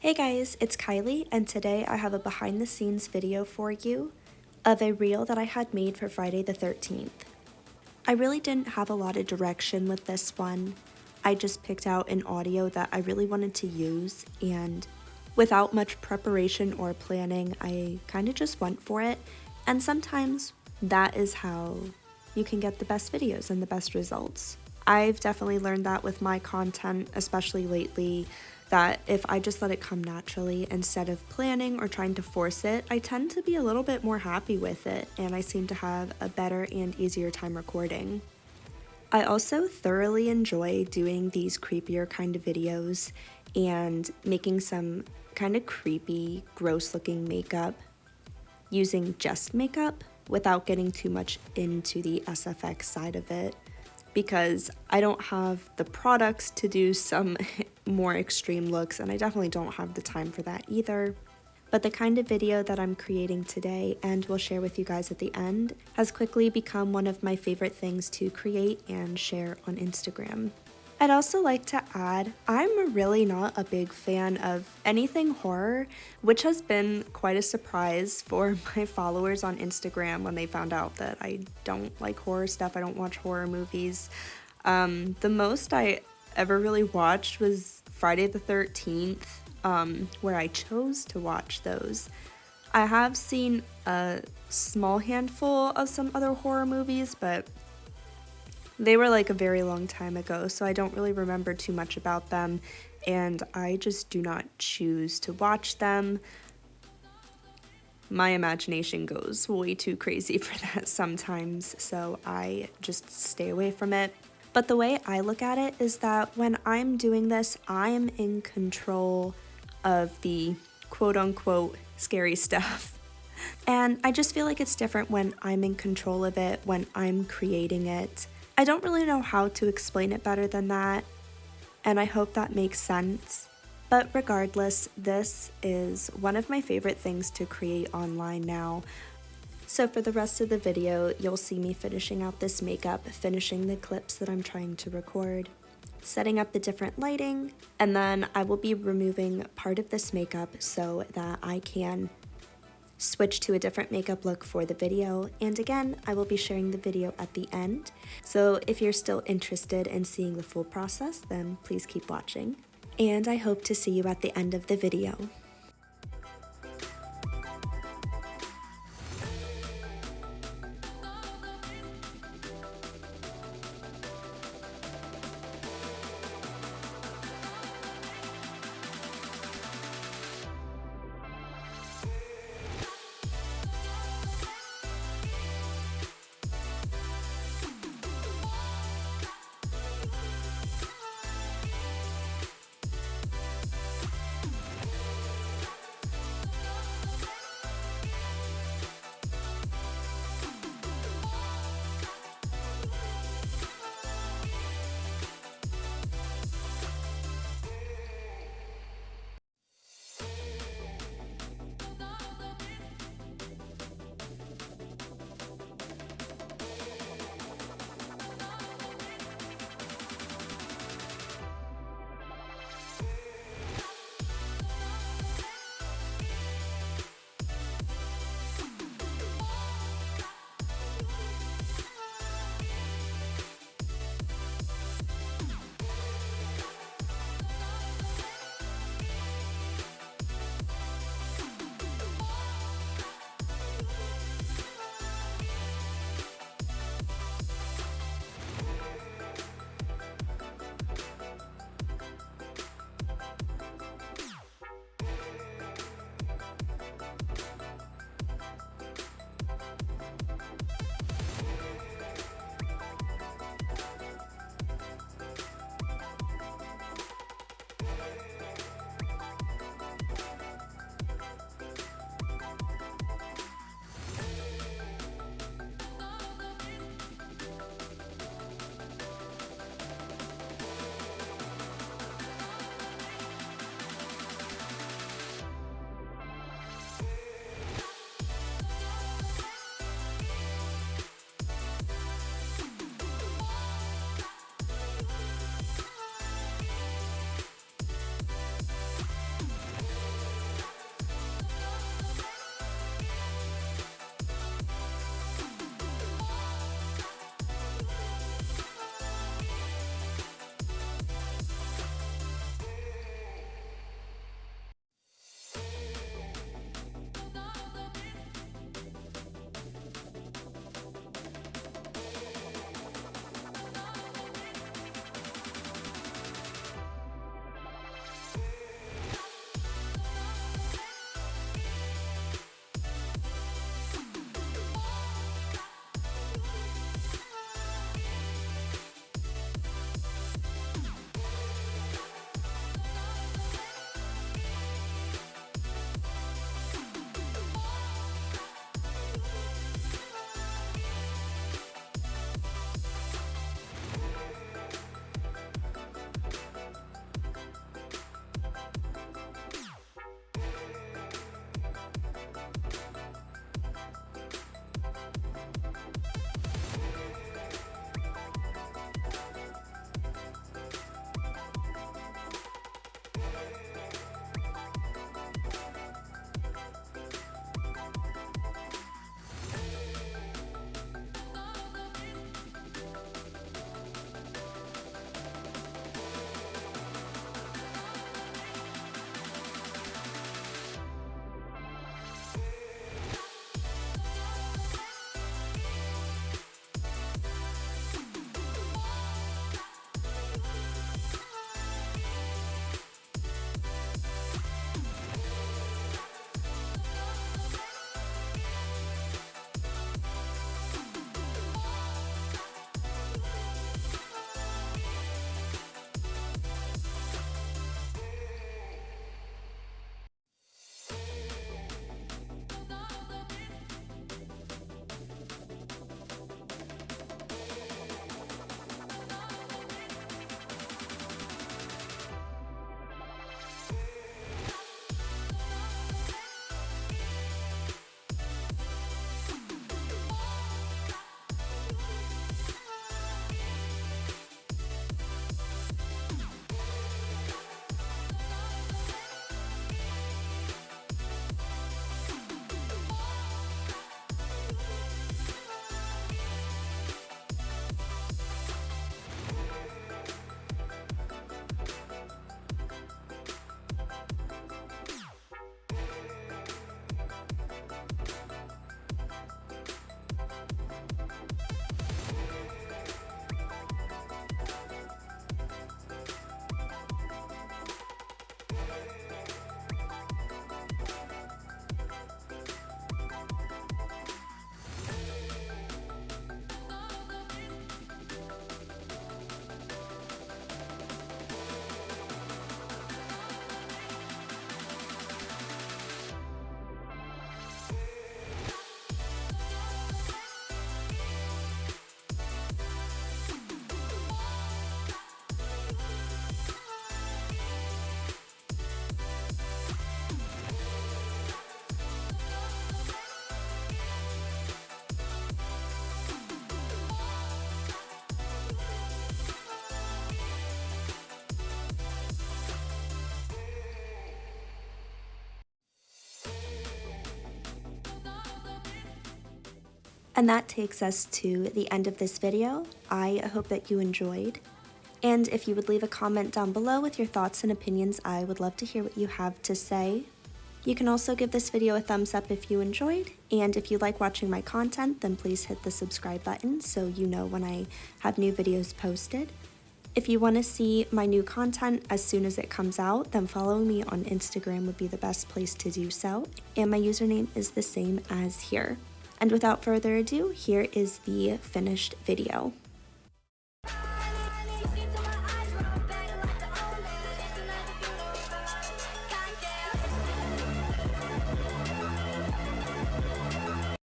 Hey guys, it's Kylie, and today I have a behind the scenes video for you of a reel that I had made for Friday the 13th. I really didn't have a lot of direction with this one. I just picked out an audio that I really wanted to use, and without much preparation or planning, I kind of just went for it. And sometimes that is how you can get the best videos and the best results. I've definitely learned that with my content, especially lately, that if I just let it come naturally instead of planning or trying to force it, I tend to be a little bit more happy with it, and I seem to have a better and easier time recording. I also thoroughly enjoy doing these creepier kind of videos and making some kind of creepy, gross looking makeup using just makeup without getting too much into the SFX side of it, because I don't have the products to do some more extreme looks, and I definitely don't have the time for that either. But the kind of video that I'm creating today and will share with you guys at the end has quickly become one of my favorite things to create and share on Instagram. I'd also like to add, I'm really not a big fan of anything horror, which has been quite a surprise for my followers on Instagram when they found out that I don't like horror stuff, I don't watch horror movies. The most I ever really watched was Friday the 13th, where I chose to watch those. I have seen a small handful of some other horror movies, but they were like a very long time ago, so I don't really remember too much about them, and I just do not choose to watch them. My imagination goes way too crazy for that sometimes, so I just stay away from it. But the way I look at it is that when I'm doing this, I'm in control of the quote-unquote scary stuff. And I just feel like it's different when I'm in control of it, when I'm creating it. I don't really know how to explain it better than that, and I hope that makes sense. But regardless, this is one of my favorite things to create online now. So for the rest of the video, you'll see me finishing out this makeup, finishing the clips that I'm trying to record, setting up the different lighting, and then I will be removing part of this makeup so that I can switch to a different makeup look for the video. And again, I will be sharing the video at the end. So if you're still interested in seeing the full process, then please keep watching. And I hope to see you at the end of the video. And that takes us to the end of this video. I hope that you enjoyed. And if you would leave a comment down below with your thoughts and opinions, I would love to hear what you have to say. You can also give this video a thumbs up if you enjoyed, and if you like watching my content, then please hit the subscribe button so you know when I have new videos posted. If you want to see my new content as soon as it comes out, then following me on Instagram would be the best place to do so, and my username is the same as here. And without further ado, here is the finished video.